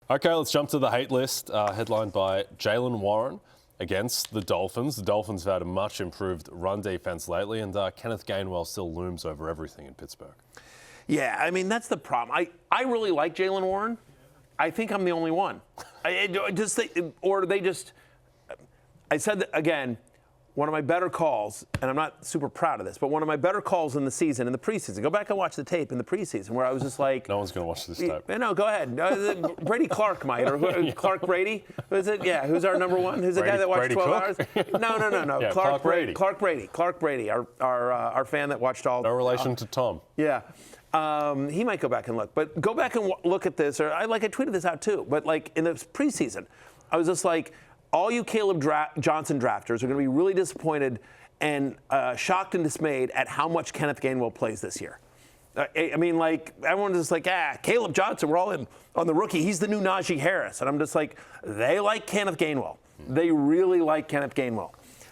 Okay, let's jump to the hate list, headlined by Jaylen Warren against the Dolphins. The Dolphins have had a much improved run defense lately, and Kenneth Gainwell still looms over everything in Pittsburgh. Yeah, I mean, that's the problem. I really like Jaylen Warren. I think I'm the only one. I said that, again, one of my better calls, and I'm not super proud of this, but one of my better calls in the season, in the preseason. Go back and watch the tape in the preseason where I was just like... No one's going to watch this tape. No, go ahead. Brady Clark might, or Clark Brady. Who is it? Yeah, who's our number one? Who's the guy that watched Brady 12 Cook? hours? No. Yeah, Clark Brady. Clark Brady, our fan that watched all... No relation to Tom. Yeah. He might go back and look. But go back and look at this, or I tweeted this out too, but like in the preseason, I was just like, all you Caleb Johnson drafters are going to be really disappointed and shocked and dismayed at how much Kenneth Gainwell plays this year. I mean, like, everyone's just like, Caleb Johnson, we're all in on the rookie. He's the new Najee Harris. And I'm just like, they like Kenneth Gainwell. They really like Kenneth Gainwell.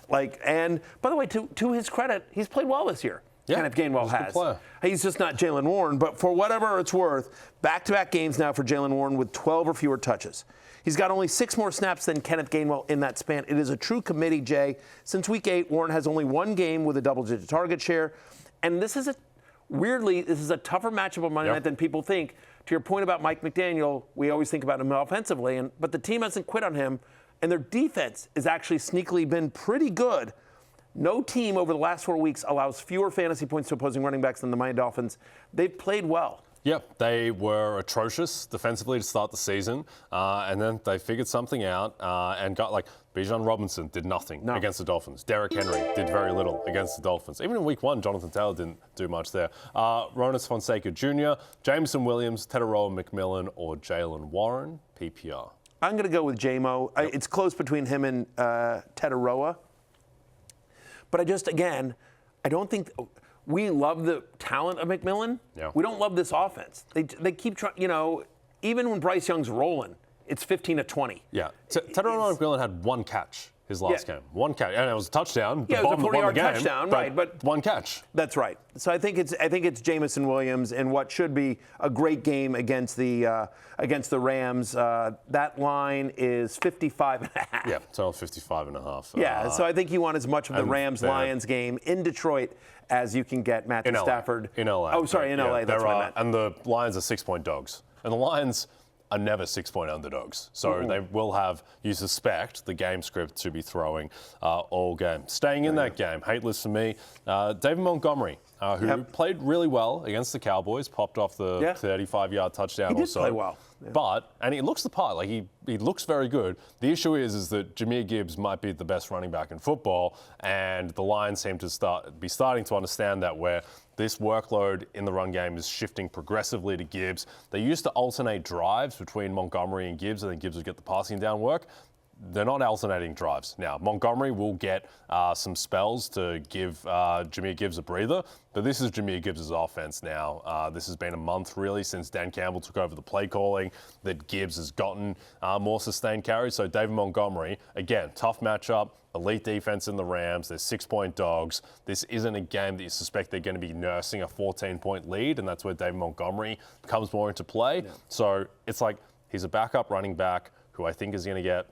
Like, and by the way, to his credit, he's played well this year. Yeah, Kenneth Gainwell has. He's just not Jaylen Warren, but for whatever it's worth, back-to-back games now for Jaylen Warren with 12 or fewer touches. He's got only 6 more snaps than Kenneth Gainwell in that span. It is a true committee, Jay. Since week 8, Warren has only 1 game with a double-digit target share. And this is weirdly, this is a tougher matchup on Monday night than people think. To your point about Mike McDaniel, we always think about him offensively, but the team hasn't quit on him, and their defense has actually sneakily been pretty good. No team over the last 4 weeks allows fewer fantasy points to opposing running backs than the Miami Dolphins. They've played well. Yep, they were atrocious defensively to start the season, and then they figured something out and got like Bijan Robinson did nothing against the Dolphins. Derrick Henry did very little against the Dolphins. Even in week 1, Jonathan Taylor didn't do much there. Ronas Fonseca Jr., Jameson Williams, Tirico McMillan, or Jaylen Warren, PPR. I'm going to go with J-Mo. Yep. It's close between him and Tirico. But I don't think... We love the talent of McMillan. Yeah. We don't love this offense. They keep trying, even when Bryce Young's rolling, it's 15-20. Yeah. Tirico McMillan had 1 catch his last game. 1 catch. And it was a touchdown. Yeah, it was a 40-yard touchdown, right. But 1 catch. That's right. So I think it's Jameson Williams in what should be a great game against the Rams. That line is 55.5. Yeah, total 55.5. Yeah, so I think you want as much of the Rams-Lions game in Detroit as you can get. Matthew Stafford. In LA. Oh, sorry, in LA. That's what I meant. And the Lions are 6-point dogs. And the Lions are never 6-point underdogs. So they will have, you suspect, the game script to be throwing all game. Staying in that game, hate list for me, David Montgomery, who played really well against the Cowboys, popped off the 35-yard touchdown or so. He did play well. Yeah. And he looks the part, like he looks very good. The issue is that Jahmyr Gibbs might be the best running back in football, and the Lions seem to starting to understand that, where this workload in the run game is shifting progressively to Gibbs. They used to alternate drives between Montgomery and Gibbs, and then Gibbs would get the passing down work. They're not alternating drives. Now, Montgomery will get some spells to give Jahmyr Gibbs a breather, but this is Jahmyr Gibbs' offense now. This has been a month, really, since Dan Campbell took over the play calling, that Gibbs has gotten more sustained carries. So David Montgomery, again, tough matchup, elite defense in the Rams. They're 6-point dogs. This isn't a game that you suspect they're going to be nursing a 14-point lead, and that's where David Montgomery comes more into play. Yeah. So it's like he's a backup running back who I think is going to get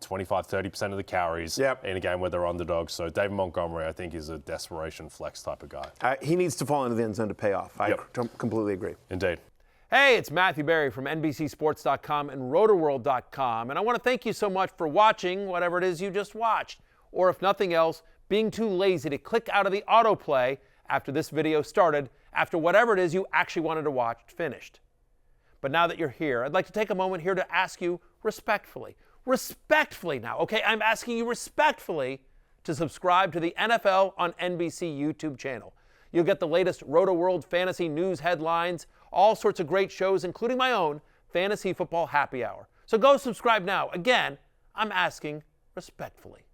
25-30% of the carries in a game where they're underdogs. So David Montgomery, I think, is a desperation flex type of guy. He needs to fall into the end zone to pay off. I completely agree. Indeed. Hey, it's Matthew Berry from NBCSports.com and RotoWorld.com, and I want to thank you so much for watching whatever it is you just watched, or if nothing else, being too lazy to click out of the autoplay after this video started, after whatever it is you actually wanted to watch finished. But now that you're here, I'd like to take a moment here to ask you respectfully now, okay? I'm asking you respectfully to subscribe to the NFL on NBC YouTube channel. You'll get the latest Roto-World fantasy news headlines, all sorts of great shows, including my own Fantasy Football Happy Hour. So go subscribe now. Again, I'm asking respectfully.